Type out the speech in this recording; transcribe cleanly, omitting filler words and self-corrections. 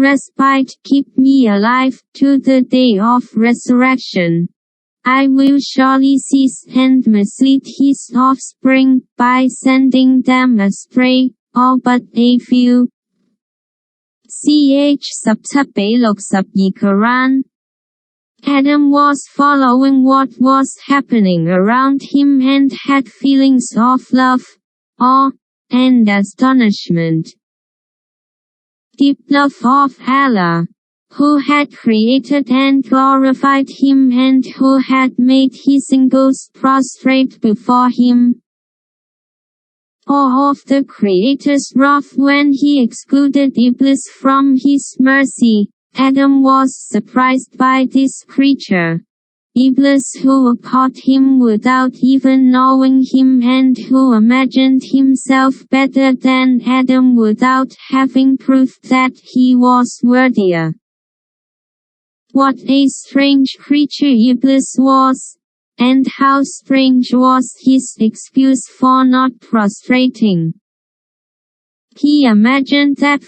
respite, keep me alive to the day of resurrection. I will surely seize and mislead his offspring by sending them astray, all but a few. Ch. Subtabelok Subyikaran. Adam was following what was happening around him and had feelings of love, awe, and astonishment. Deep love of Allah, who had created and glorified him and who had made his angels prostrate before him. Awe of the Creator's wrath when he excluded Iblis from his mercy. Adam was surprised by this creature. Iblis, who appalled him without even knowing him and who imagined himself better than Adam without having proof that he was worthier. What a strange creature Iblis was, and how strange was his excuse for not prostrating. He imagined that